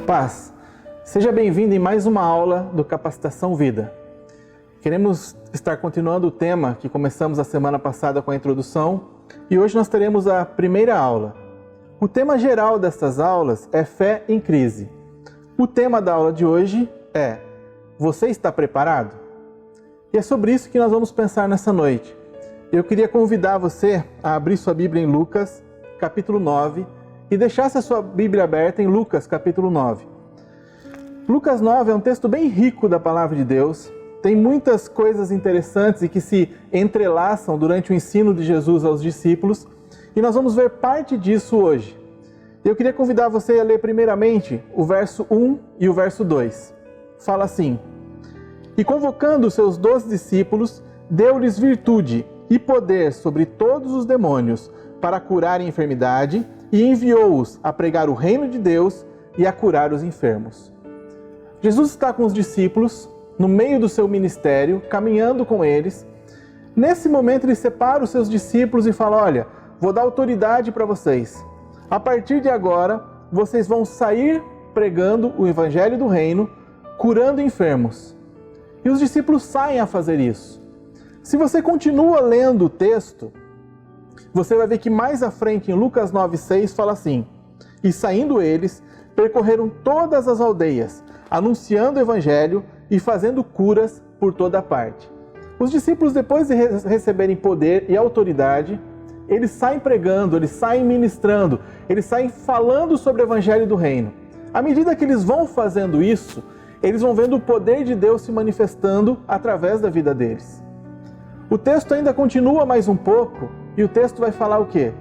Paz, seja bem-vindo em mais uma aula do Capacitação Vida. Queremos estar continuando o tema que começamos a semana passada com a introdução e hoje nós teremos a primeira aula. O tema geral destas aulas é Fé em Crise. O tema da aula de hoje é: Você está preparado? E é sobre isso que nós vamos pensar nessa noite. Eu queria convidar você a abrir sua Bíblia em Lucas, capítulo 9, e deixasse a sua Bíblia aberta em Lucas, capítulo 9. Lucas 9 é um texto bem rico da Palavra de Deus, tem muitas coisas interessantes e que se entrelaçam durante o ensino de Jesus aos discípulos, e nós vamos ver parte disso hoje. Eu queria convidar você a ler primeiramente o verso 1 e o verso 2. Fala assim: E convocando os seus 12 discípulos, deu-lhes virtude e poder sobre todos os demônios para curar a enfermidade, e enviou-os a pregar o reino de Deus e a curar os enfermos. Jesus está com os discípulos, no meio do seu ministério, caminhando com eles. Nesse momento ele separa os seus discípulos e fala: olha, vou dar autoridade para vocês. A partir de agora, vocês vão sair pregando o evangelho do reino, curando enfermos. E os discípulos saem a fazer isso. Se você continua lendo o texto, você vai ver que mais à frente, em Lucas 9,6, fala assim: E saindo eles, percorreram todas as aldeias, anunciando o evangelho e fazendo curas por toda parte. Os discípulos, depois de receberem poder e autoridade, eles saem pregando, eles saem ministrando, eles saem falando sobre o evangelho do reino. À medida que eles vão fazendo isso, eles vão vendo o poder de Deus se manifestando através da vida deles. O texto ainda continua mais um pouco, e o texto vai falar o quê?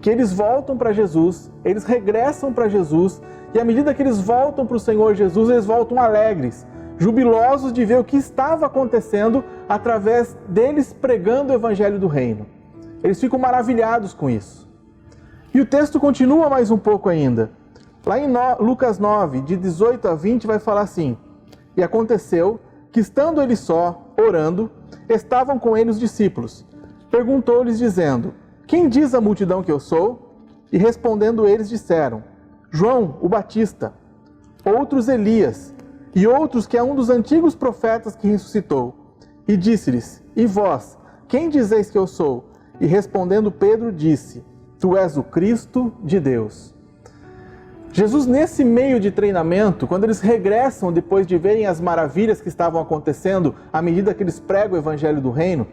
Que eles voltam para Jesus, eles regressam para Jesus, e à medida que eles voltam para o Senhor Jesus, eles voltam alegres, jubilosos de ver o que estava acontecendo através deles pregando o evangelho do reino. Eles ficam maravilhados com isso. E o texto continua mais um pouco ainda. Lá em Lucas 9, de 18 a 20, vai falar assim: E aconteceu que, estando ele só, orando, estavam com ele os discípulos. Perguntou-lhes, dizendo: Quem diz a multidão que eu sou? E respondendo eles disseram: João, o Batista, outros Elias, e outros que é um dos antigos profetas que ressuscitou. E disse-lhes: E vós, quem dizeis que eu sou? E respondendo Pedro disse: Tu és o Cristo de Deus. Jesus, nesse meio de treinamento, quando eles regressam depois de verem as maravilhas que estavam acontecendo à medida que eles pregam o evangelho do reino,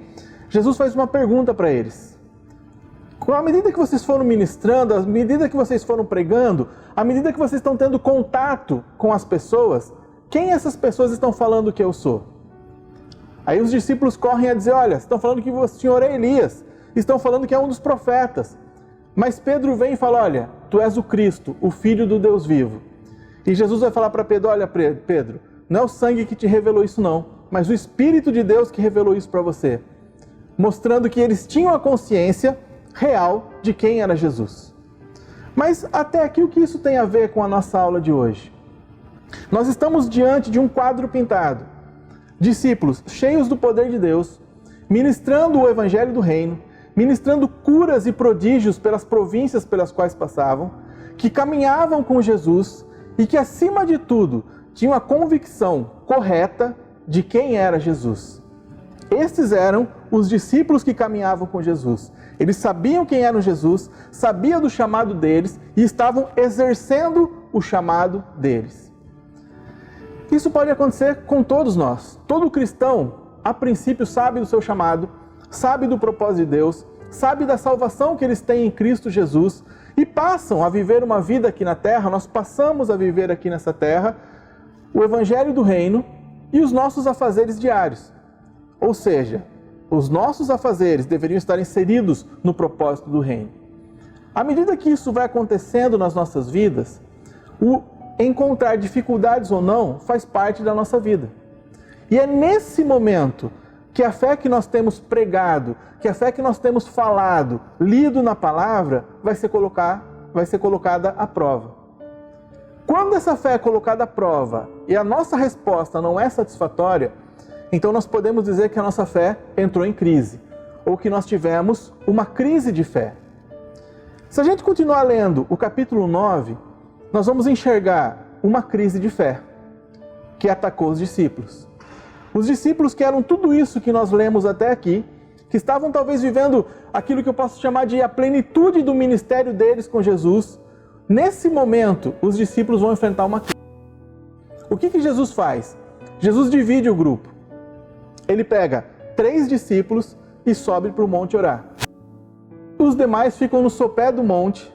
Jesus faz uma pergunta para eles. À medida que vocês foram ministrando, à medida que vocês foram pregando, à medida que vocês estão tendo contato com as pessoas, quem essas pessoas estão falando que eu sou? Aí os discípulos correm a dizer: olha, estão falando que o Senhor é Elias, estão falando que é um dos profetas. Mas Pedro vem e fala: olha, tu és o Cristo, o Filho do Deus vivo. E Jesus vai falar para Pedro: olha, Pedro, não é o sangue que te revelou isso não, mas o Espírito de Deus que revelou isso para você. Mostrando que eles tinham a consciência real de quem era Jesus. Mas até aqui o que isso tem a ver com a nossa aula de hoje? Nós estamos diante de um quadro pintado. Discípulos cheios do poder de Deus, ministrando o evangelho do reino, ministrando curas e prodígios pelas províncias pelas quais passavam, que caminhavam com Jesus e que, acima de tudo, tinham a convicção correta de quem era Jesus. Estes eram os discípulos que caminhavam com Jesus. Eles sabiam quem era Jesus, sabiam do chamado deles e estavam exercendo o chamado deles. Isso pode acontecer com todos nós. Todo cristão, a princípio, sabe do seu chamado, sabe do propósito de Deus, sabe da salvação que eles têm em Cristo Jesus e passam a viver uma vida aqui na terra. Nós passamos a viver aqui nessa terra o evangelho do reino e os nossos afazeres diários. Ou seja, os nossos afazeres deveriam estar inseridos no propósito do reino. À medida que isso vai acontecendo nas nossas vidas, o encontrar dificuldades ou não faz parte da nossa vida. E é nesse momento que a fé que nós temos pregado, que a fé que nós temos falado, lido na palavra, vai ser colocada à prova. Quando essa fé é colocada à prova e a nossa resposta não é satisfatória, então nós podemos dizer que a nossa fé entrou em crise, ou que nós tivemos uma crise de fé. Se a gente continuar lendo o capítulo 9, nós vamos enxergar uma crise de fé que atacou os discípulos. Os discípulos que eram tudo isso que nós lemos até aqui, que estavam talvez vivendo aquilo que eu posso chamar de a plenitude do ministério deles com Jesus, nesse momento os discípulos vão enfrentar uma crise. O que Jesus faz? Jesus divide o grupo. Ele pega 3 discípulos e sobe para o monte orar. Os demais ficam no sopé do monte,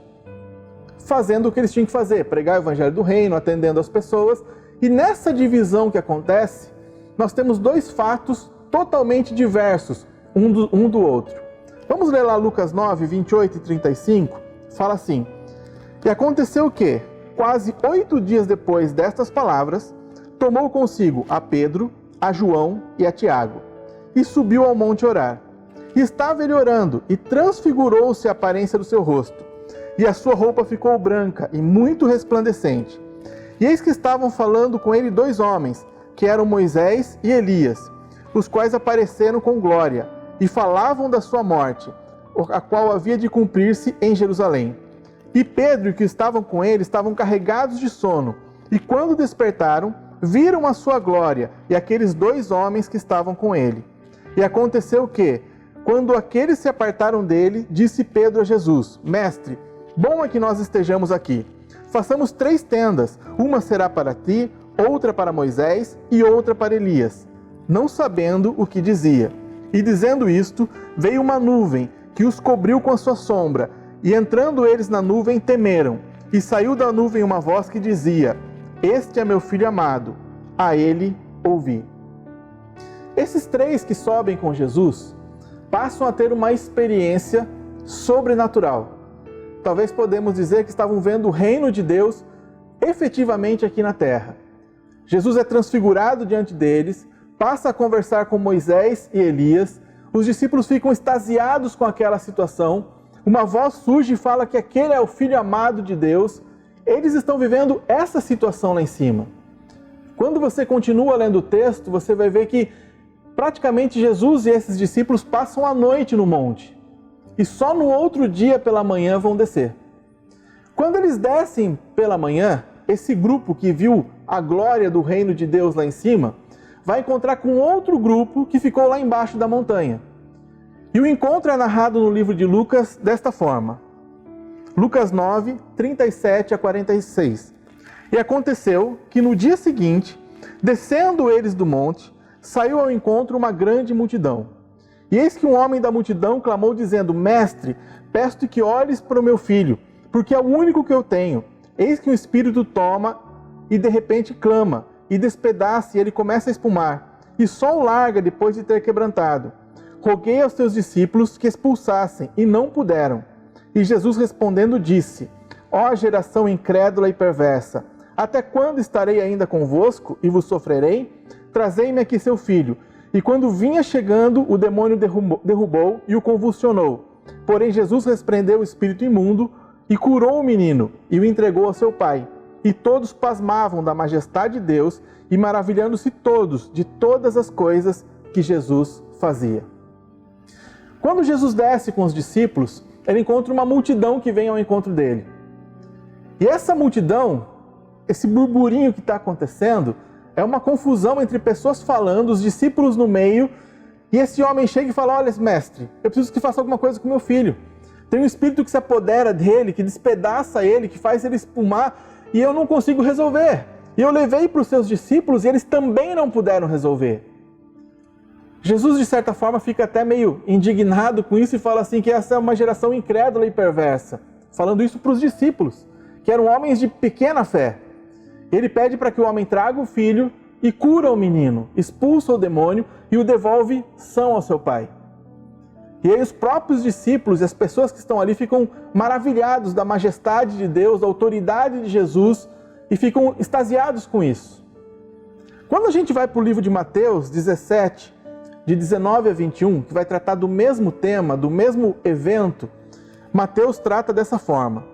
fazendo o que eles tinham que fazer, pregar o evangelho do reino, atendendo as pessoas. E nessa divisão que acontece, nós temos 2 fatos totalmente diversos um do outro. Vamos ler lá Lucas 9, 28 e 35. Fala assim: E aconteceu que, quase 8 dias depois destas palavras, tomou consigo a Pedro, a João e a Tiago, e subiu ao monte orar. E estava ele orando, e transfigurou-se a aparência do seu rosto, e a sua roupa ficou branca e muito resplandecente. E eis que estavam falando com ele 2 homens, que eram Moisés e Elias, os quais apareceram com glória, e falavam da sua morte, a qual havia de cumprir-se em Jerusalém. E Pedro e os que estavam com ele estavam carregados de sono, e quando despertaram, viram a sua glória e aqueles 2 homens que estavam com ele. E aconteceu que, quando aqueles se apartaram dele, disse Pedro a Jesus: Mestre, bom é que nós estejamos aqui. Façamos 3 tendas, uma será para ti, outra para Moisés e outra para Elias, não sabendo o que dizia. E dizendo isto, veio uma nuvem que os cobriu com a sua sombra, e entrando eles na nuvem, temeram. E saiu da nuvem uma voz que dizia: Este é meu filho amado, a ele ouvi. Esses 3 que sobem com Jesus passam a ter uma experiência sobrenatural. Talvez podemos dizer que estavam vendo o reino de Deus efetivamente aqui na terra. Jesus é transfigurado diante deles, passa a conversar com Moisés e Elias, os discípulos ficam extasiados com aquela situação, uma voz surge e fala que aquele é o Filho amado de Deus. Eles estão vivendo essa situação lá em cima. Quando você continua lendo o texto, você vai ver que praticamente Jesus e esses discípulos passam a noite no monte. E só no outro dia pela manhã vão descer. Quando eles descem pela manhã, esse grupo que viu a glória do reino de Deus lá em cima, vai encontrar com outro grupo que ficou lá embaixo da montanha. E o encontro é narrado no livro de Lucas desta forma. Lucas 9, 37 a 46. E aconteceu que no dia seguinte, descendo eles do monte, saiu ao encontro uma grande multidão. E eis que um homem da multidão clamou dizendo: Mestre, peço-te que olhes para o meu filho, porque é o único que eu tenho. Eis que o espírito toma e de repente clama, e despedaça, e ele começa a espumar, e só o larga depois de ter quebrantado. Roguei aos teus discípulos que expulsassem, e não puderam. E Jesus respondendo disse: Ó geração incrédula e perversa, até quando estarei ainda convosco e vos sofrerei? Trazei-me aqui seu filho. E quando vinha chegando, o demônio derrubou e o convulsionou. Porém Jesus repreendeu o espírito imundo e curou o menino e o entregou ao seu pai. E todos pasmavam da majestade de Deus e maravilhando-se todos de todas as coisas que Jesus fazia. Quando Jesus desce com os discípulos, ele encontra uma multidão que vem ao encontro dele. E essa multidão, esse burburinho que está acontecendo, é uma confusão entre pessoas falando, os discípulos no meio, e esse homem chega e fala: Olha, mestre, eu preciso que faça alguma coisa com meu filho. Tem um espírito que se apodera dele, que despedaça ele, que faz ele espumar, e eu não consigo resolver. E eu levei para os seus discípulos e eles também não puderam resolver. Jesus, de certa forma, fica até meio indignado com isso e fala assim que essa é uma geração incrédula e perversa. Falando isso para os discípulos, que eram homens de pequena fé. Ele pede para que o homem traga o filho e cura o menino, expulsa o demônio e o devolve são ao seu pai. E aí os próprios discípulos e as pessoas que estão ali ficam maravilhados da majestade de Deus, da autoridade de Jesus e ficam extasiados com isso. Quando a gente vai para o livro de Mateus 17, de 19 a 21, que vai tratar do mesmo tema, do mesmo evento, Mateus trata dessa forma.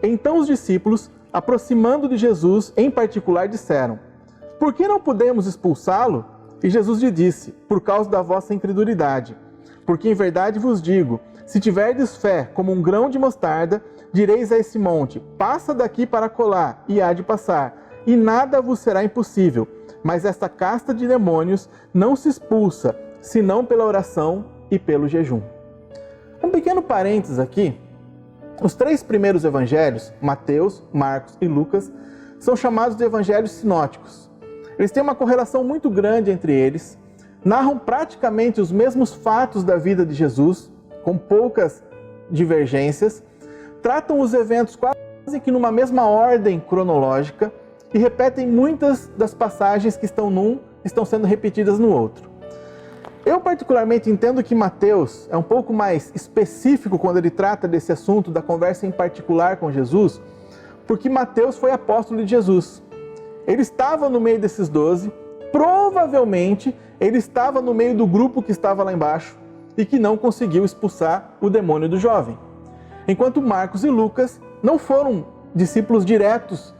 Então os discípulos, aproximando de Jesus, em particular, disseram: Por que não podemos expulsá-lo? E Jesus lhe disse: Por causa da vossa incredulidade. Porque em verdade vos digo, se tiverdes fé como um grão de mostarda, direis a esse monte: Passa daqui para acolá, e há de passar. e nada vos será impossível. Mas esta casta de demônios não se expulsa, senão pela oração e pelo jejum. Um pequeno parênteses aqui. Os 3 primeiros evangelhos, Mateus, Marcos e Lucas, são chamados de evangelhos sinóticos. Eles têm uma correlação muito grande entre eles, narram praticamente os mesmos fatos da vida de Jesus, com poucas divergências, tratam os eventos quase que numa mesma ordem cronológica e repetem muitas das passagens que estão sendo repetidas no outro. Eu particularmente entendo que Mateus é um pouco mais específico quando ele trata desse assunto, da conversa em particular com Jesus, porque Mateus foi apóstolo de Jesus. Ele estava no meio desses 12, provavelmente ele estava no meio do grupo que estava lá embaixo e que não conseguiu expulsar o demônio do jovem. Enquanto Marcos e Lucas não foram discípulos diretos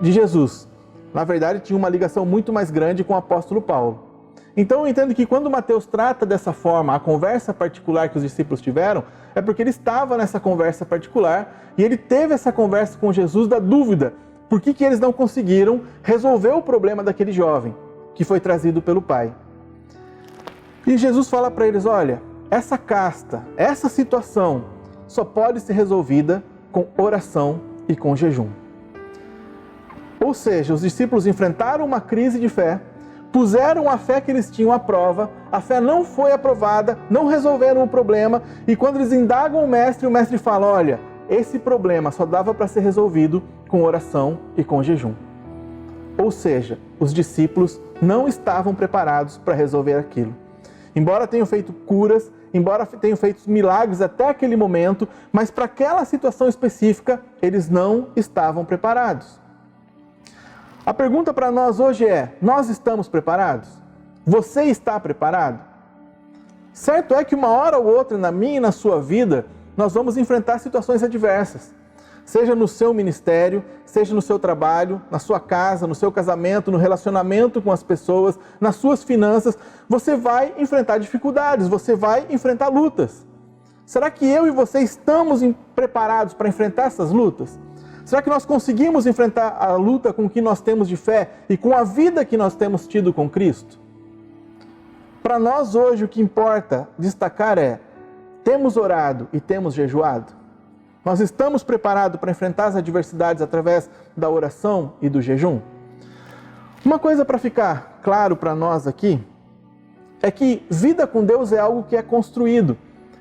de Jesus. Na verdade, tinha uma ligação muito mais grande com o apóstolo Paulo. Então eu entendo que quando Mateus trata dessa forma a conversa particular que os discípulos tiveram, é porque ele estava nessa conversa particular e ele teve essa conversa com Jesus da dúvida. Por que eles não conseguiram resolver o problema daquele jovem que foi trazido pelo pai? E Jesus fala para eles, olha, essa casta, essa situação só pode ser resolvida com oração e com jejum. Ou seja, os discípulos enfrentaram uma crise de fé, puseram a fé que eles tinham à prova, a fé não foi aprovada, não resolveram o problema, e quando eles indagam o mestre fala, olha, esse problema só dava para ser resolvido com oração e com jejum. Ou seja, os discípulos não estavam preparados para resolver aquilo. Embora tenham feito curas, embora tenham feito milagres até aquele momento, mas para aquela situação específica, eles não estavam preparados. A pergunta para nós hoje é, nós estamos preparados? Você está preparado? Certo é que uma hora ou outra na minha e na sua vida, nós vamos enfrentar situações adversas. Seja no seu ministério, seja no seu trabalho, na sua casa, no seu casamento, no relacionamento com as pessoas, nas suas finanças, você vai enfrentar dificuldades, você vai enfrentar lutas. Será que eu e você estamos preparados para enfrentar essas lutas? Será que nós conseguimos enfrentar a luta com o que nós temos de fé e com a vida que nós temos tido com Cristo? Para nós hoje o que importa destacar é, temos orado e temos jejuado? Nós estamos preparados para enfrentar as adversidades através da oração e do jejum? Uma coisa para ficar claro para nós aqui, é que vida com Deus é algo que é construído.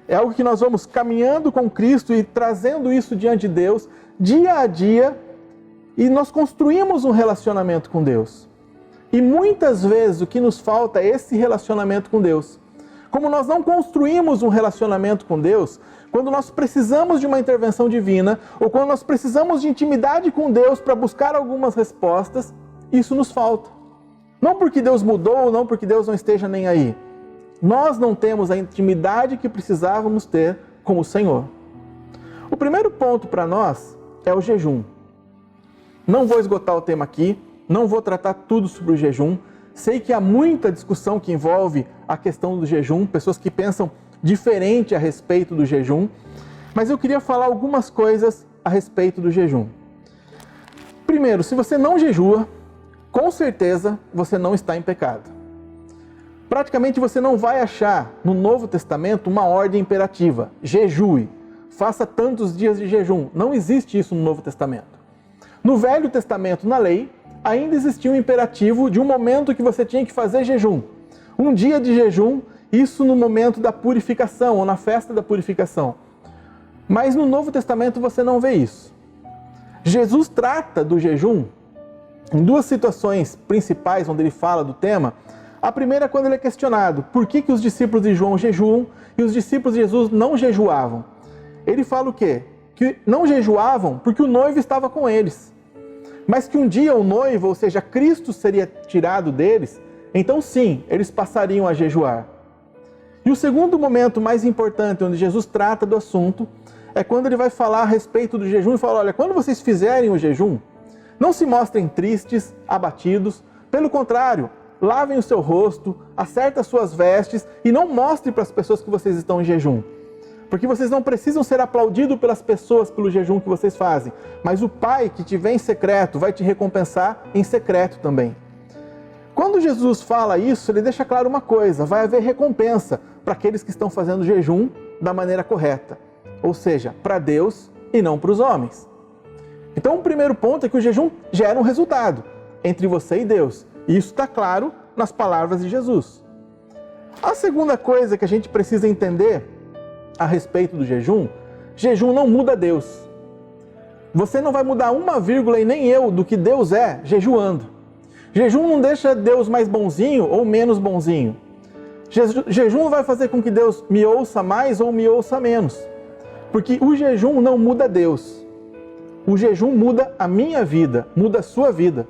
É algo que nós vamos caminhando com Cristo e trazendo isso diante de Deus, dia a dia, e nós construímos um relacionamento com Deus. E muitas vezes o que nos falta é esse relacionamento com Deus. Como nós não construímos um relacionamento com Deus, quando nós precisamos de uma intervenção divina, ou quando nós precisamos de intimidade com Deus para buscar algumas respostas, isso nos falta. Não porque Deus mudou, não porque Deus não esteja nem aí. Nós não temos a intimidade que precisávamos ter com o Senhor. O primeiro ponto para nós é o jejum. Não vou esgotar o tema aqui, não vou tratar tudo sobre o jejum. Sei que há muita discussão que envolve a questão do jejum, pessoas que pensam diferente a respeito do jejum, mas eu queria falar algumas coisas a respeito do jejum. Primeiro, se você não jejua, com certeza você não está em pecado. Praticamente você não vai achar no Novo Testamento uma ordem imperativa, jejue, faça tantos dias de jejum. Não existe isso no Novo Testamento. No Velho Testamento, na lei, ainda existia um imperativo de um momento que você tinha que fazer jejum. Um dia de jejum, isso no momento da purificação, ou na festa da purificação. Mas no Novo Testamento você não vê isso. Jesus trata do jejum em duas situações principais onde ele fala do tema. A primeira é quando ele é questionado, por que os discípulos de João jejuam e os discípulos de Jesus não jejuavam? Ele fala o quê? Que não jejuavam porque o noivo estava com eles. Mas que um dia o noivo, ou seja, Cristo seria tirado deles, então sim, eles passariam a jejuar. E o segundo momento mais importante onde Jesus trata do assunto é quando ele vai falar a respeito do jejum e fala, olha, quando vocês fizerem o jejum, não se mostrem tristes, abatidos, pelo contrário, lavem o seu rosto, acertem as suas vestes e não mostrem para as pessoas que vocês estão em jejum. Porque vocês não precisam ser aplaudidos pelas pessoas pelo jejum que vocês fazem, mas o Pai que te vê em secreto vai te recompensar em secreto também. Quando Jesus fala isso, ele deixa claro uma coisa: vai haver recompensa para aqueles que estão fazendo jejum da maneira correta, ou seja, para Deus e não para os homens. Então, o primeiro ponto é que o jejum gera um resultado entre você e Deus, e isso está claro nas palavras de Jesus. A segunda coisa que a gente precisa entender a respeito do jejum não muda Deus. Você não vai mudar uma vírgula e nem eu do que Deus é jejuando. Jejum não deixa Deus mais bonzinho ou menos bonzinho. Jejum não vai fazer com que Deus me ouça mais ou me ouça menos. Porque o jejum não muda Deus. O jejum muda a minha vida, muda a sua vida.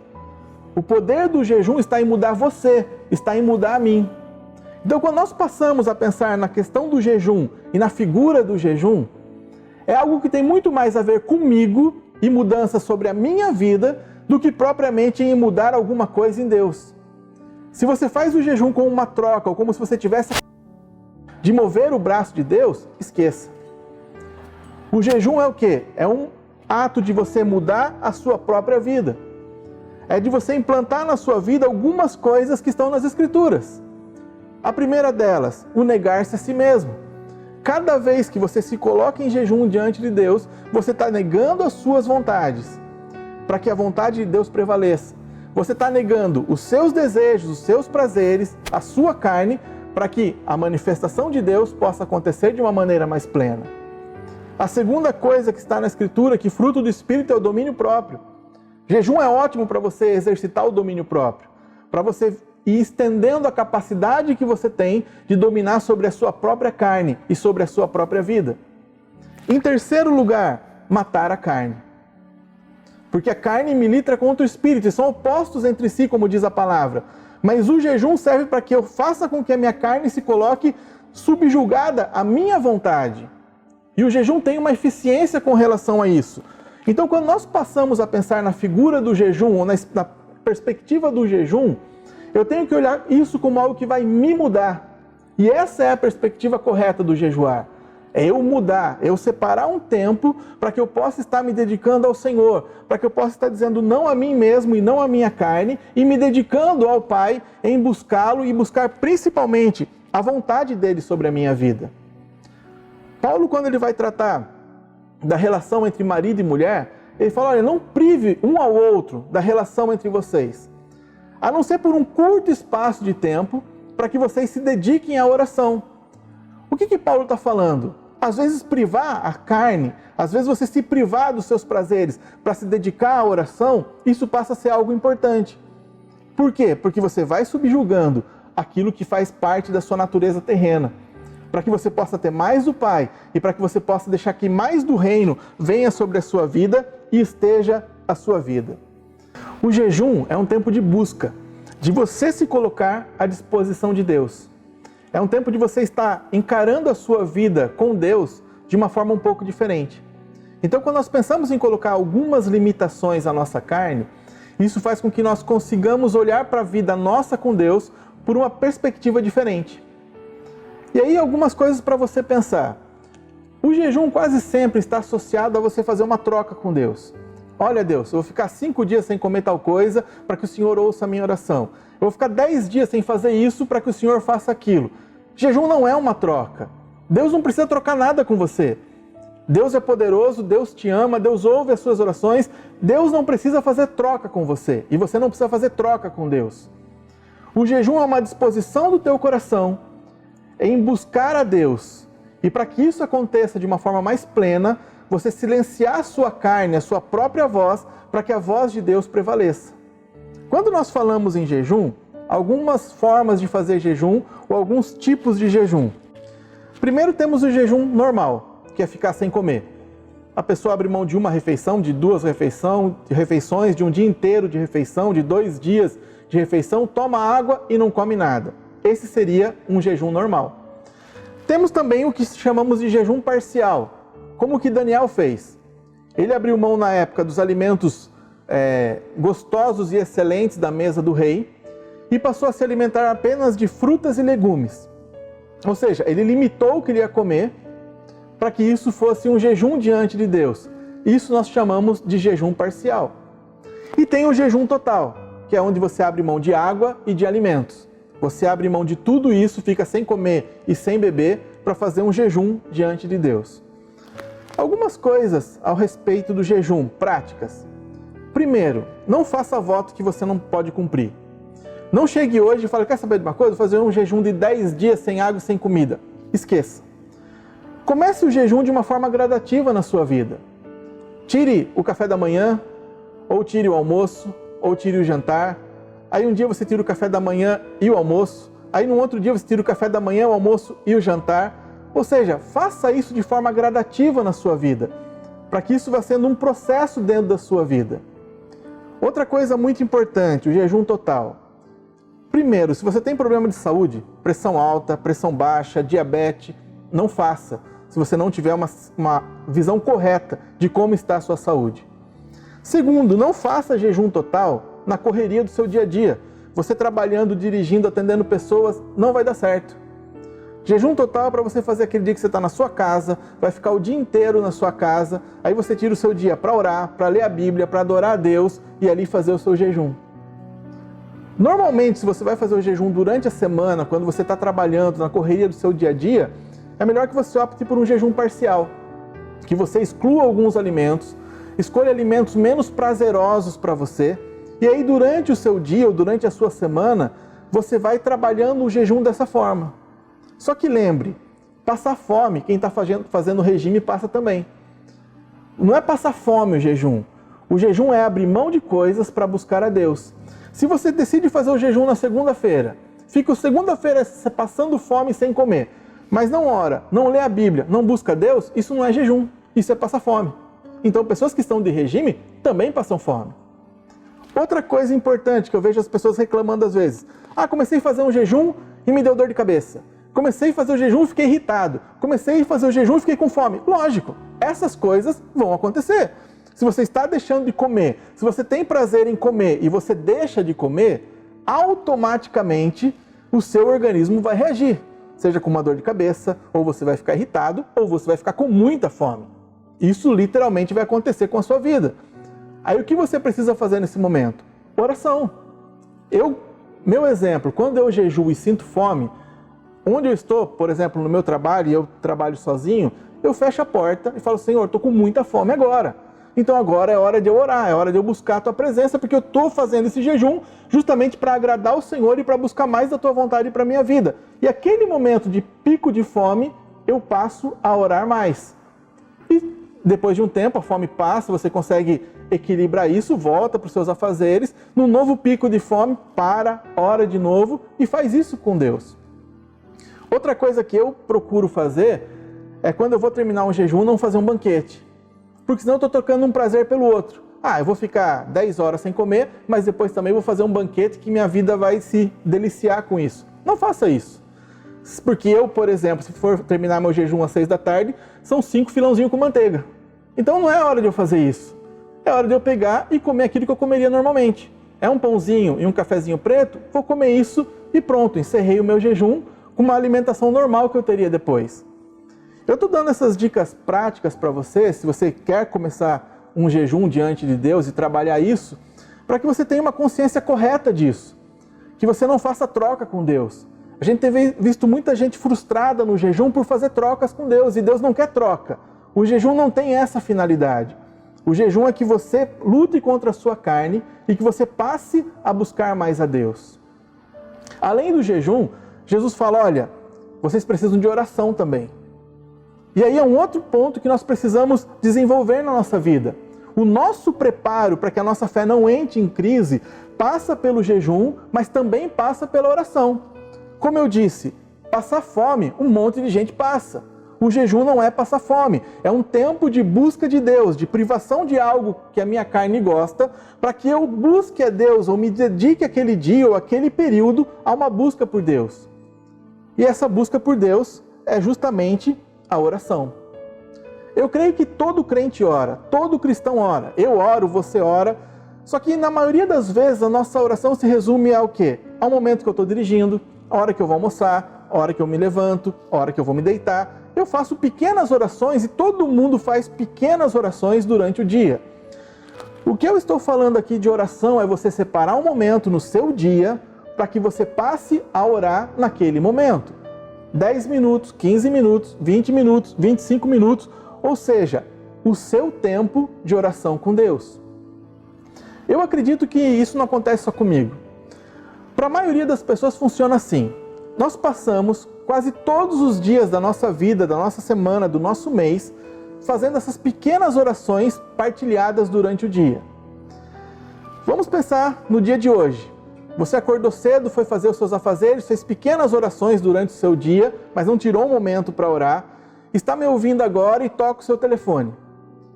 O poder do jejum está em mudar você, está em mudar a mim. Então, quando nós passamos a pensar na questão do jejum e na figura do jejum, é algo que tem muito mais a ver comigo e mudança sobre a minha vida do que propriamente em mudar alguma coisa em Deus. Se você faz o jejum como uma troca ou como se você tivesse de mover o braço de Deus, esqueça. O jejum é o quê? É um ato de você mudar a sua própria vida. É de você implantar na sua vida algumas coisas que estão nas Escrituras. A primeira delas, o negar-se a si mesmo. Cada vez que você se coloca em jejum diante de Deus, você está negando as suas vontades, para que a vontade de Deus prevaleça. Você está negando os seus desejos, os seus prazeres, a sua carne, para que a manifestação de Deus possa acontecer de uma maneira mais plena. A segunda coisa que está na Escritura, que fruto do Espírito é o domínio próprio. Jejum é ótimo para você exercitar o domínio próprio, para você ir estendendo a capacidade que você tem de dominar sobre a sua própria carne e sobre a sua própria vida. Em terceiro lugar, matar a carne. Porque a carne milita contra o espírito, e são opostos entre si, como diz a palavra. Mas o jejum serve para que eu faça com que a minha carne se coloque subjugada à minha vontade. E o jejum tem uma eficiência com relação a isso. Então, quando nós passamos a pensar na figura do jejum, ou na perspectiva do jejum, eu tenho que olhar isso como algo que vai me mudar. E essa é a perspectiva correta do jejuar. É eu mudar, eu separar um tempo para que eu possa estar me dedicando ao Senhor, para que eu possa estar dizendo não a mim mesmo e não à minha carne, e me dedicando ao Pai em buscá-lo e buscar principalmente a vontade dele sobre a minha vida. Paulo, quando ele vai tratar da relação entre marido e mulher, ele fala, olha, não prive um ao outro da relação entre vocês, a não ser por um curto espaço de tempo, para que vocês se dediquem à oração. O que Paulo está falando? Às vezes privar a carne, às vezes você se privar dos seus prazeres para se dedicar à oração, isso passa a ser algo importante. Por quê? Porque você vai subjugando aquilo que faz parte da sua natureza terrena, para que você possa ter mais do Pai e para que você possa deixar que mais do reino venha sobre a sua vida e esteja a sua vida. O jejum é um tempo de busca, de você se colocar à disposição de Deus. É um tempo de você estar encarando a sua vida com Deus de uma forma um pouco diferente. Então, quando nós pensamos em colocar algumas limitações à nossa carne, isso faz com que nós consigamos olhar para a vida nossa com Deus por uma perspectiva diferente. E aí, algumas coisas para você pensar. O jejum quase sempre está associado a você fazer uma troca com Deus. Olha, Deus, eu vou ficar 5 dias sem comer tal coisa para que o Senhor ouça a minha oração. Eu vou ficar 10 dias sem fazer isso para que o Senhor faça aquilo. Jejum não é uma troca. Deus não precisa trocar nada com você. Deus é poderoso, Deus te ama, Deus ouve as suas orações. Deus não precisa fazer troca com você e você não precisa fazer troca com Deus. O jejum é uma disposição do teu coração em buscar a Deus. E para que isso aconteça de uma forma mais plena, você silenciar a sua carne, a sua própria voz, para que a voz de Deus prevaleça. Quando nós falamos em jejum, algumas formas de fazer jejum ou alguns tipos de jejum. Primeiro temos o jejum normal, que é ficar sem comer. A pessoa abre mão de uma refeição, de 2 refeições, de um dia inteiro de refeição, de 2 dias de refeição, toma água e não come nada. Esse seria um jejum normal. Temos também o que chamamos de jejum parcial, como o que Daniel fez. Ele abriu mão na época dos alimentos gostosos e excelentes da mesa do rei e passou a se alimentar apenas de frutas e legumes. Ou seja, ele limitou o que ele ia comer para que isso fosse um jejum diante de Deus. Isso nós chamamos de jejum parcial. E tem o jejum total, que é onde você abre mão de água e de alimentos. Você abre mão de tudo isso, fica sem comer e sem beber para fazer um jejum diante de Deus. Algumas coisas ao respeito do jejum, práticas. Primeiro, não faça voto que você não pode cumprir. Não chegue hoje e fale, quer saber de uma coisa? Vou fazer um jejum de 10 dias sem água e sem comida. Esqueça. Comece o jejum de uma forma gradativa na sua vida. Tire o café da manhã, ou tire o almoço, ou tire o jantar. Aí um dia você tira o café da manhã e o almoço. Aí no outro dia você tira o café da manhã, o almoço e o jantar. Ou seja, faça isso de forma gradativa na sua vida, para que isso vá sendo um processo dentro da sua vida. Outra coisa muito importante, o jejum total. Primeiro, se você tem problema de saúde, pressão alta, pressão baixa, diabetes, não faça, se você não tiver uma visão correta de como está a sua saúde. Segundo, não faça jejum total na correria do seu dia a dia. Você trabalhando, dirigindo, atendendo pessoas, não vai dar certo. Jejum total é para você fazer aquele dia que você está na sua casa, vai ficar o dia inteiro na sua casa, aí você tira o seu dia para orar, para ler a Bíblia, para adorar a Deus e ali fazer o seu jejum. Normalmente, se você vai fazer o jejum durante a semana, quando você está trabalhando na correria do seu dia a dia, é melhor que você opte por um jejum parcial, que você exclua alguns alimentos, escolha alimentos menos prazerosos para você, e aí durante o seu dia ou durante a sua semana, você vai trabalhando o jejum dessa forma. Só que lembre, passar fome, quem está fazendo regime passa também. Não é passar fome o jejum. O jejum é abrir mão de coisas para buscar a Deus. Se você decide fazer o jejum na segunda-feira, fica a segunda-feira passando fome sem comer, mas não ora, não lê a Bíblia, não busca Deus, isso não é jejum, isso é passar fome. Então pessoas que estão de regime também passam fome. Outra coisa importante que eu vejo as pessoas reclamando às vezes. Comecei a fazer um jejum e me deu dor de cabeça. Comecei a fazer o jejum e fiquei irritado. Comecei a fazer o jejum e fiquei com fome. Lógico, essas coisas vão acontecer. Se você está deixando de comer, se você tem prazer em comer e você deixa de comer, automaticamente o seu organismo vai reagir. Seja com uma dor de cabeça, ou você vai ficar irritado, ou você vai ficar com muita fome. Isso literalmente vai acontecer com a sua vida. Aí o que você precisa fazer nesse momento? Oração. Meu exemplo, quando eu jejuo e sinto fome, onde eu estou, por exemplo, no meu trabalho, e eu trabalho sozinho, eu fecho a porta e falo, Senhor, estou com muita fome agora. Então agora é hora de eu orar, é hora de eu buscar a Tua presença, porque eu estou fazendo esse jejum justamente para agradar o Senhor e para buscar mais da Tua vontade para a minha vida. E aquele momento de pico de fome, eu passo a orar mais. E depois de um tempo, a fome passa, você consegue equilibrar isso, volta para os seus afazeres, num novo pico de fome, ora de novo e faz isso com Deus. Outra coisa que eu procuro fazer é quando eu vou terminar um jejum, não fazer um banquete. Porque senão eu estou trocando um prazer pelo outro. Eu vou ficar 10 horas sem comer, mas depois também vou fazer um banquete que minha vida vai se deliciar com isso. Não faça isso. Porque eu, por exemplo, se for terminar meu jejum às 6 da tarde, são 5 filãozinhos com manteiga. Então não é hora de eu fazer isso. É hora de eu pegar e comer aquilo que eu comeria normalmente. É um pãozinho e um cafezinho preto, vou comer isso e pronto, encerrei o meu jejum com uma alimentação normal que eu teria depois. Eu estou dando essas dicas práticas para você, se você quer começar um jejum diante de Deus e trabalhar isso, para que você tenha uma consciência correta disso. Que você não faça troca com Deus. A gente tem visto muita gente frustrada no jejum por fazer trocas com Deus, e Deus não quer troca. O jejum não tem essa finalidade. O jejum é que você lute contra a sua carne e que você passe a buscar mais a Deus. Além do jejum, Jesus fala, olha, vocês precisam de oração também. E aí é um outro ponto que nós precisamos desenvolver na nossa vida. O nosso preparo para que a nossa fé não entre em crise passa pelo jejum, mas também passa pela oração. Como eu disse, passar fome, um monte de gente passa. O jejum não é passar fome, é um tempo de busca de Deus, de privação de algo que a minha carne gosta, para que eu busque a Deus ou me dedique aquele dia ou aquele período a uma busca por Deus. E essa busca por Deus é justamente a oração. Eu creio que todo crente ora, todo cristão ora. Eu oro, você ora. Só que na maioria das vezes a nossa oração se resume ao quê? Ao momento que eu estou dirigindo, a hora que eu vou almoçar, a hora que eu me levanto, a hora que eu vou me deitar. eu faço pequenas orações e todo mundo faz pequenas orações durante o dia. O que eu estou falando aqui de oração é você separar um momento no seu dia para que você passe a orar naquele momento. 10 minutos, 15 minutos, 20 minutos, 25 minutos, ou seja, o seu tempo de oração com Deus. Eu acredito que isso não acontece só comigo. Para a maioria das pessoas funciona assim. Nós passamos quase todos os dias da nossa vida, da nossa semana, do nosso mês, fazendo essas pequenas orações partilhadas durante o dia. Vamos pensar no dia de hoje. Você acordou cedo, foi fazer os seus afazeres, fez pequenas orações durante o seu dia, mas não tirou um momento para orar. Está me ouvindo agora e toca o seu telefone.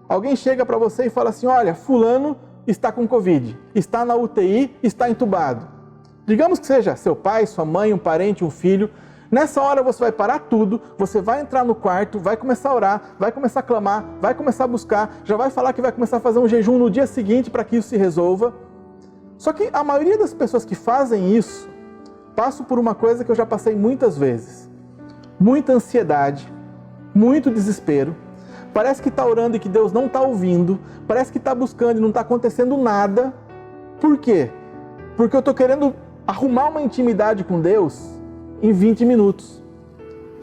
Alguém chega para você e fala assim, olha, fulano está com Covid, está na UTI, está entubado. Digamos que seja seu pai, sua mãe, um parente, um filho. Nessa hora você vai parar tudo, você vai entrar no quarto, vai começar a orar, vai começar a clamar, vai começar a buscar, já vai falar que vai começar a fazer um jejum no dia seguinte para que isso se resolva. Só que a maioria das pessoas que fazem isso, passam por uma coisa que eu já passei muitas vezes. Muita ansiedade, muito desespero. Parece que está orando e que Deus não está ouvindo, parece que está buscando e não está acontecendo nada. Por quê? Porque eu estou querendo arrumar uma intimidade com Deus em 20 minutos.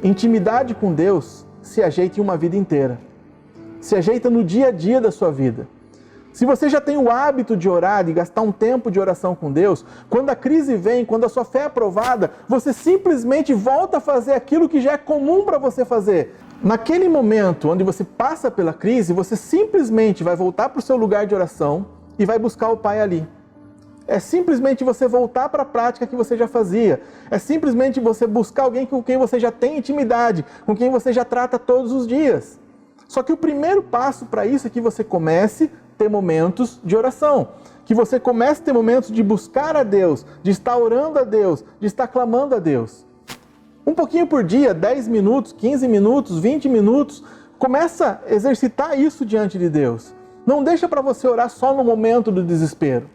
Intimidade com Deus se ajeita em uma vida inteira. Se ajeita no dia a dia da sua vida. Se você já tem o hábito de orar, de gastar um tempo de oração com Deus, quando a crise vem, quando a sua fé é provada, você simplesmente volta a fazer aquilo que já é comum para você fazer. Naquele momento onde você passa pela crise, você simplesmente vai voltar para o seu lugar de oração e vai buscar o Pai ali. É simplesmente você voltar para a prática que você já fazia. É simplesmente você buscar alguém com quem você já tem intimidade, com quem você já trata todos os dias. Só que o primeiro passo para isso é que você comece a ter momentos de oração. Que você comece a ter momentos de buscar a Deus, de estar orando a Deus, de estar clamando a Deus. Um pouquinho por dia, 10 minutos, 15 minutos, 20 minutos, começa a exercitar isso diante de Deus. Não deixa para você orar só no momento do desespero.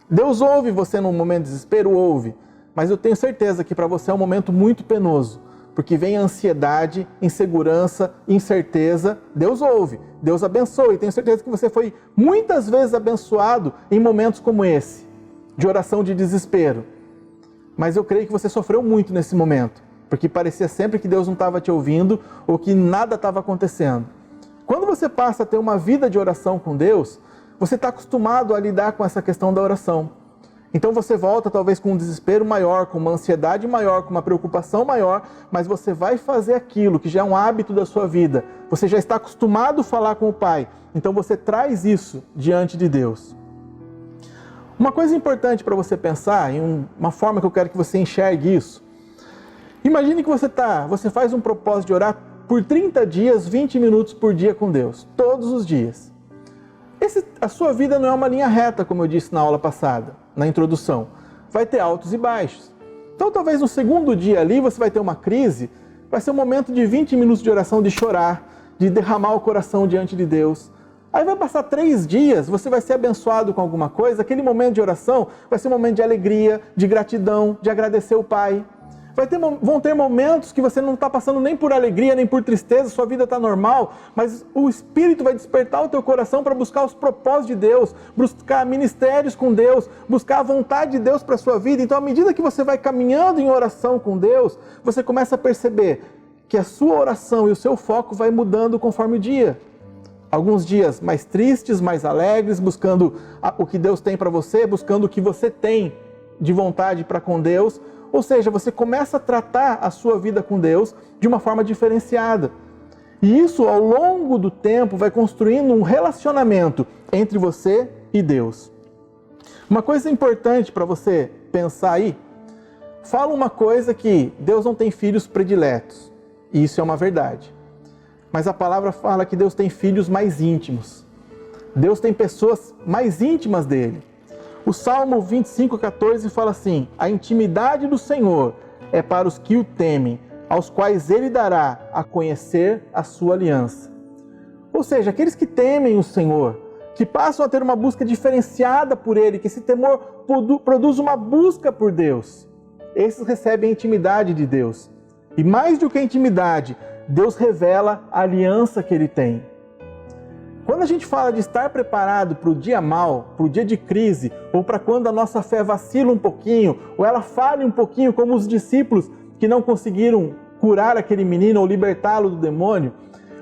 Deus ouve você no momento de desespero? Ouve. Mas eu tenho certeza que para você é um momento muito penoso. Porque vem a ansiedade, insegurança, incerteza. Deus ouve, Deus abençoa. E tenho certeza que você foi muitas vezes abençoado em momentos como esse, de oração de desespero. Mas eu creio que você sofreu muito nesse momento. Porque parecia sempre que Deus não estava te ouvindo ou que nada estava acontecendo. Quando você passa a ter uma vida de oração com Deus, você está acostumado a lidar com essa questão da oração. Então você volta talvez com um desespero maior, com uma ansiedade maior, com uma preocupação maior, mas você vai fazer aquilo que já é um hábito da sua vida. Você já está acostumado a falar com o Pai. Então você traz isso diante de Deus. Uma coisa importante para você pensar, em uma forma que eu quero que você enxergue isso. Imagine que você faz um propósito de orar por 30 dias, 20 minutos por dia com Deus, todos os dias. A sua vida não é uma linha reta, como eu disse na aula passada, na introdução. Vai ter altos e baixos. Então talvez no segundo dia ali você vai ter uma crise, vai ser um momento de 20 minutos de oração, de chorar, de derramar o coração diante de Deus. Aí vai passar 3 dias, você vai ser abençoado com alguma coisa, aquele momento de oração vai ser um momento de alegria, de gratidão, de agradecer o Pai. Vão ter momentos que você não está passando nem por alegria, nem por tristeza, sua vida está normal, mas o Espírito vai despertar o teu coração para buscar os propósitos de Deus, buscar ministérios com Deus, buscar a vontade de Deus para a sua vida. Então, à medida que você vai caminhando em oração com Deus, você começa a perceber que a sua oração e o seu foco vai mudando conforme o dia. Alguns dias mais tristes, mais alegres, buscando o que Deus tem para você, buscando o que você tem de vontade para com Deus. Ou seja, você começa a tratar a sua vida com Deus de uma forma diferenciada. E isso, ao longo do tempo, vai construindo um relacionamento entre você e Deus. Uma coisa importante para você pensar aí, fala uma coisa que Deus não tem filhos prediletos. E isso é uma verdade. Mas a palavra fala que Deus tem filhos mais íntimos. Deus tem pessoas mais íntimas dele. O Salmo 25,14 fala assim: a intimidade do Senhor é para os que o temem, aos quais Ele dará a conhecer a sua aliança. Ou seja, aqueles que temem o Senhor, que passam a ter uma busca diferenciada por Ele, que esse temor produz uma busca por Deus, esses recebem a intimidade de Deus. E mais do que a intimidade, Deus revela a aliança que Ele tem. Quando a gente fala de estar preparado para o dia mau, para o dia de crise, ou para quando a nossa fé vacila um pouquinho, ou ela falha um pouquinho, como os discípulos que não conseguiram curar aquele menino ou libertá-lo do demônio,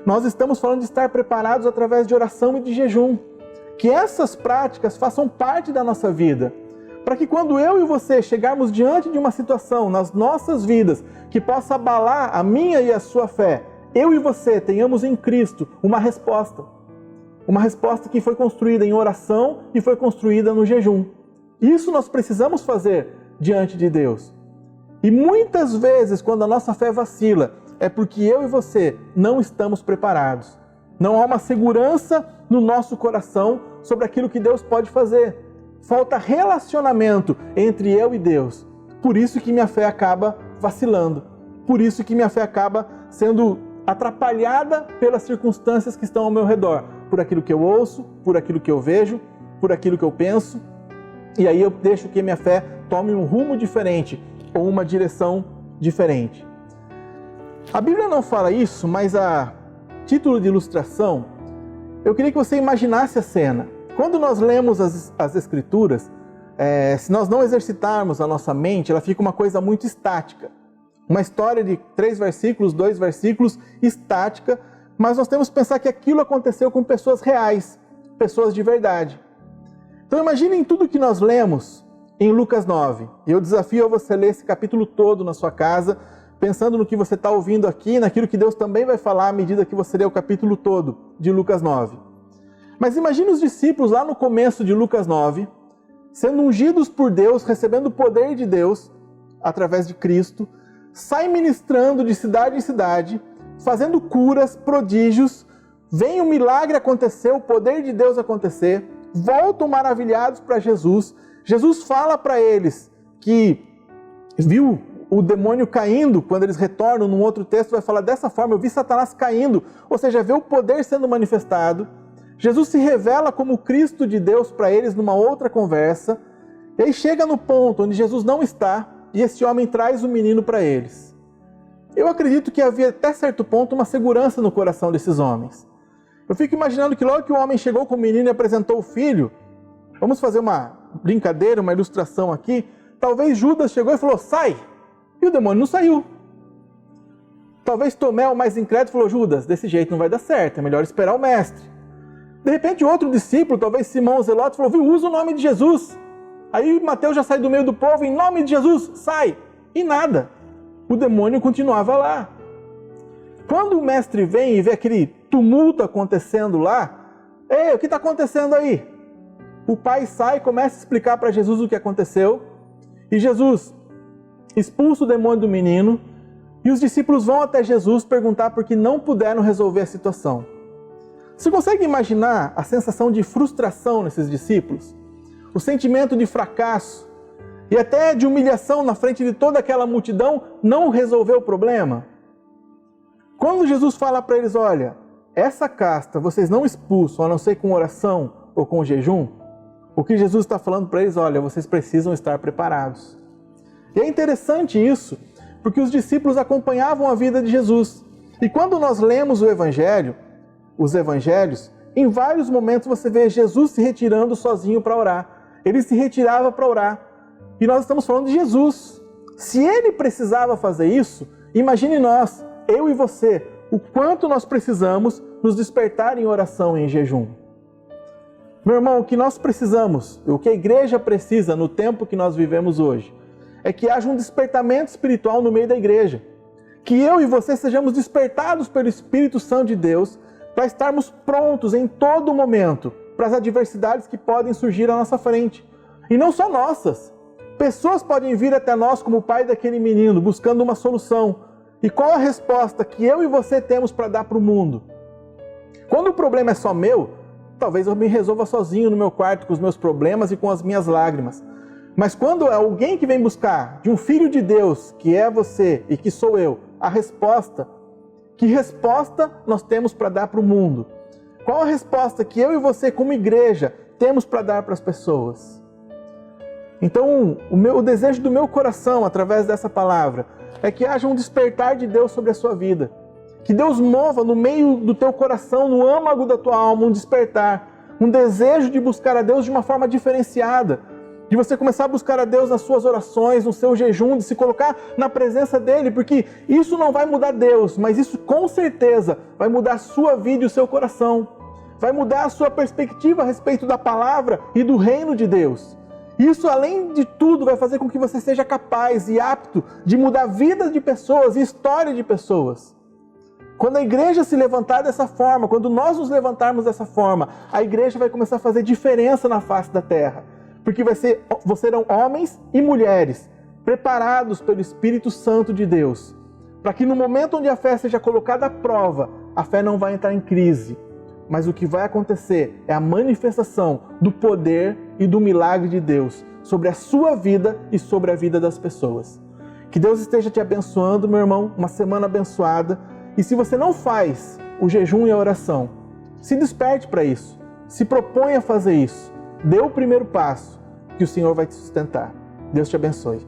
nós estamos falando de estar preparados através de oração e de jejum. Que essas práticas façam parte da nossa vida, para que quando eu e você chegarmos diante de uma situação nas nossas vidas que possa abalar a minha e a sua fé, eu e você tenhamos em Cristo uma resposta. Uma resposta que foi construída em oração e foi construída no jejum. Isso nós precisamos fazer diante de Deus. E muitas vezes, quando a nossa fé vacila, é porque eu e você não estamos preparados. Não há uma segurança no nosso coração sobre aquilo que Deus pode fazer. Falta relacionamento entre eu e Deus. Por isso que minha fé acaba vacilando. Por isso que minha fé acaba sendo atrapalhada pelas circunstâncias que estão ao meu redor. Por aquilo que eu ouço, por aquilo que eu vejo, por aquilo que eu penso. E aí eu deixo que minha fé tome um rumo diferente ou uma direção diferente. A Bíblia não fala isso, mas a título de ilustração, eu queria que você imaginasse a cena. Quando nós lemos as Escrituras, se nós não exercitarmos a nossa mente, ela fica uma coisa muito estática. Uma história de 3 versículos, 2 versículos, estática, mas nós temos que pensar que aquilo aconteceu com pessoas reais, pessoas de verdade. Então imaginem tudo que nós lemos em Lucas 9. Eu desafio a você ler esse capítulo todo na sua casa, pensando no que você está ouvindo aqui, naquilo que Deus também vai falar à medida que você lê o capítulo todo de Lucas 9. Mas imagine os discípulos lá no começo de Lucas 9, sendo ungidos por Deus, recebendo o poder de Deus através de Cristo, saem ministrando de cidade em cidade, fazendo curas, prodígios, vem um milagre acontecer, o poder de Deus acontecer, voltam maravilhados para Jesus. Jesus fala para eles que viu o demônio caindo, quando eles retornam, num outro texto vai falar dessa forma, eu vi Satanás caindo, ou seja, vê o poder sendo manifestado. Jesus se revela como Cristo de Deus para eles numa outra conversa, e aí chega no ponto onde Jesus não está, e esse homem traz o menino para eles. Eu acredito que havia até certo ponto uma segurança no coração desses homens. Eu fico imaginando que logo que o homem chegou com o menino e apresentou o filho, vamos fazer uma brincadeira, uma ilustração aqui, talvez Judas chegou e falou, sai! E o demônio não saiu. Talvez Tomé, o mais incrédulo, falou, Judas, desse jeito não vai dar certo, é melhor esperar o mestre. De repente outro discípulo, talvez Simão o Zelote, falou, viu, usa o nome de Jesus. Aí Mateus já sai do meio do povo, em nome de Jesus, sai! E nada. O demônio continuava lá. Quando o mestre vem e vê aquele tumulto acontecendo lá, ei, o que está acontecendo aí? O pai sai e começa a explicar para Jesus o que aconteceu, e Jesus expulsa o demônio do menino, e os discípulos vão até Jesus perguntar por que não puderam resolver a situação. Você consegue imaginar a sensação de frustração nesses discípulos? O sentimento de fracasso e até de humilhação na frente de toda aquela multidão não resolveu o problema? Quando Jesus fala para eles, olha, essa casta vocês não expulsam a não ser com oração ou com jejum, o que Jesus está falando para eles, olha, vocês precisam estar preparados. E é interessante isso, porque os discípulos acompanhavam a vida de Jesus. E quando nós lemos o Evangelho, os Evangelhos, em vários momentos você vê Jesus se retirando sozinho para orar. Ele se retirava para orar. E nós estamos falando de Jesus. Se ele precisava fazer isso, imagine nós, eu e você, o quanto nós precisamos nos despertar em oração e em jejum. Meu irmão, o que nós precisamos, o que a igreja precisa no tempo que nós vivemos hoje, é que haja um despertamento espiritual no meio da igreja. Que eu e você sejamos despertados pelo Espírito Santo de Deus para estarmos prontos em todo momento para as adversidades que podem surgir à nossa frente. E não só nossas. Pessoas podem vir até nós como o pai daquele menino, buscando uma solução. E qual a resposta que eu e você temos para dar para o mundo? Quando o problema é só meu, talvez eu me resolva sozinho no meu quarto com os meus problemas e com as minhas lágrimas. Mas quando é alguém que vem buscar de um filho de Deus, que é você e que sou eu, a resposta, que resposta nós temos para dar para o mundo? Qual a resposta que eu e você como igreja temos para dar para as pessoas? Então, o desejo do meu coração, através dessa palavra, é que haja um despertar de Deus sobre a sua vida. Que Deus mova no meio do teu coração, no âmago da tua alma, um despertar, um desejo de buscar a Deus de uma forma diferenciada, de você começar a buscar a Deus nas suas orações, no seu jejum, de se colocar na presença dEle, porque isso não vai mudar Deus, mas isso com certeza vai mudar a sua vida e o seu coração. Vai mudar a sua perspectiva a respeito da palavra e do reino de Deus. Isso, além de tudo, vai fazer com que você seja capaz e apto de mudar a vida de pessoas e história de pessoas. Quando a igreja se levantar dessa forma, quando nós nos levantarmos dessa forma, a igreja vai começar a fazer diferença na face da terra. Porque serão homens e mulheres preparados pelo Espírito Santo de Deus, para que no momento onde a fé seja colocada à prova, a fé não vai entrar em crise. Mas o que vai acontecer é a manifestação do poder e do milagre de Deus sobre a sua vida e sobre a vida das pessoas. Que Deus esteja te abençoando, meu irmão, uma semana abençoada. E se você não faz o jejum e a oração, se desperte para isso, se propõe a fazer isso. Dê o primeiro passo, que o Senhor vai te sustentar. Deus te abençoe.